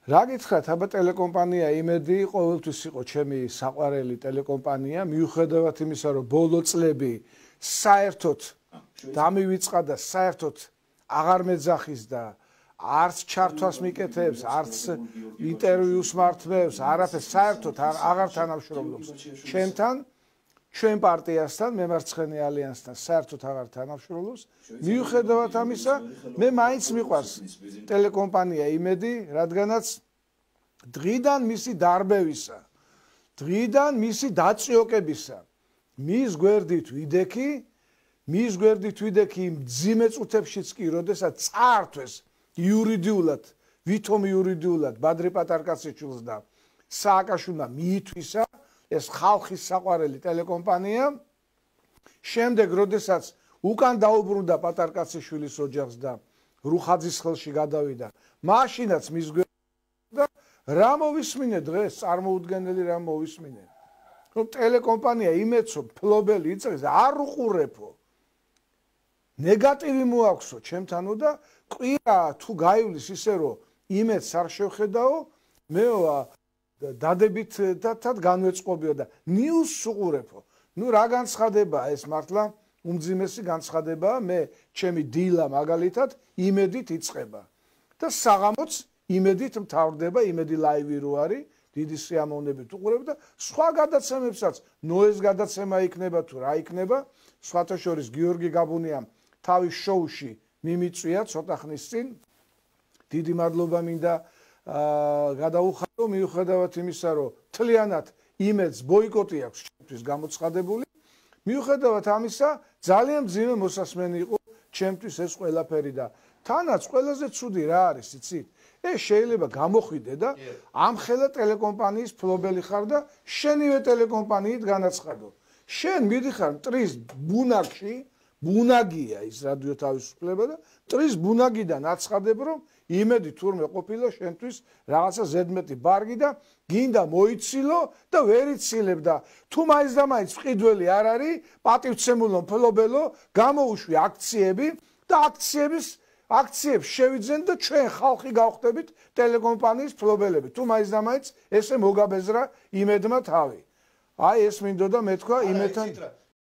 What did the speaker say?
რა გითხრათ, აბა ტელეკომპანია იმედი ყოველთვის იყო ჩემი საყვარელი ტელეკომპანია, მიუხედავად იმისა, რომ ბოლო წლები საერთოდ დამივიწყდა და საერთოდ აღარ მეძახის და არც ჩართვას მიკეთებს, არც ინტერვიუს მართლებს, არაფერს საერთოდ აღარ თანამშრომლობს ჩემთან, ჩვენ პარტიასთან, მემარცხენე ალიანსთან საერთოდ აღარ თანამშრომლობს. მიუხედავად ამისა, მე მაინც მიყვარს ტელეკომპანია იმედი, რადგანაც დღიდან მისი დარბევისა, დღიდან მისი დაწიოკებისა, მის გვერდით ვიდექი იმ მძიმე წუთებშიც კი, როდესაც წაართვეს იურიდიულად, ვითომ იურიდიულად ბადრი პატარკაციშვილს და სააკაშვილმა მიითვისა ეს ხალხის საყვარელი ტელეკომპანია. შემდეგ, როდესაც უკან დაუბრუნდა პატარკაციშვილის ოჯახს და რუხაძის ხელში გადავიდა, მაშინაც მის გვერდით და რა მოვისმინე დღეს, წარმოუდგენელი რა მოვისმინე. რომ ტელეკომპანია იმედსო ფლობელი იწრის არ უყურებო. ნეგატივი მოაქვსო ჩემთანო და ყვირა თუ გაივლის ისე რომ იმედს არ შევხედაო, მეოა დადებით თათ განვეწყობიო და ნიუსს უყურებო. ნუ რა განცხადებაა ეს მართლა უმძიმესი განცხადებაა, მე ჩემი დილა მაგალითად იმედით იწყება და საღამოც იმედით მთავრდება, იმედი ლაივი რო არის, დიდი სიამოვნებით უყურებ და სხვა გადაცემებსაც, ნოეს გადაცემა იქნება თუ რა იქნება, სხვათა შორის გიორგი გაბუნიამ თავის შოუში მიმიწვია ცოტა ხნის წინ. დიდი მადლობა მინდა გადაუხადო, მიუხედავად იმისა, რომ მთლიანად იმედს ბოიკოტი აქვს ჩემთვის გამოცხადებული, მიუხედავად ამისა, ძალიან მძიმე მოსასმენი იყო ჩემთვის ეს ყველაფერი და თანაც ყველაზე ცუდი რა არის, იცით? ეს შეიძლება გამოხვიდე და ამხელა ტელეკომპანიის ფლობელი ხარ და შენივე ტელეკომპანიით განაცხადო. შენ მიდიხარ მტრის ბუნაგში, ბუნაგია ის რადიო თავისუფლება და მტრის ბუნაგიდან აცხადებ, რომ იმედი თურმე ყოფილა შენთვის რაღაცა ზედმეტი ბარგი და გინდა მოიცილო და ვერ იცილებ და თუ მაინც და მაინც მყიდველი არ არის, პატივცემულო მფლობელო, გამოუშვი აქციები და აქციებს შევიძენ და ჩვენ ხალხი გავხდებით ტელეკომპანიის ფლობელები. თუ მაინც და მაინც ესე მოგაბეზრა იმედმა თავი. აი ეს მინდოდა მეთქვა იმედთან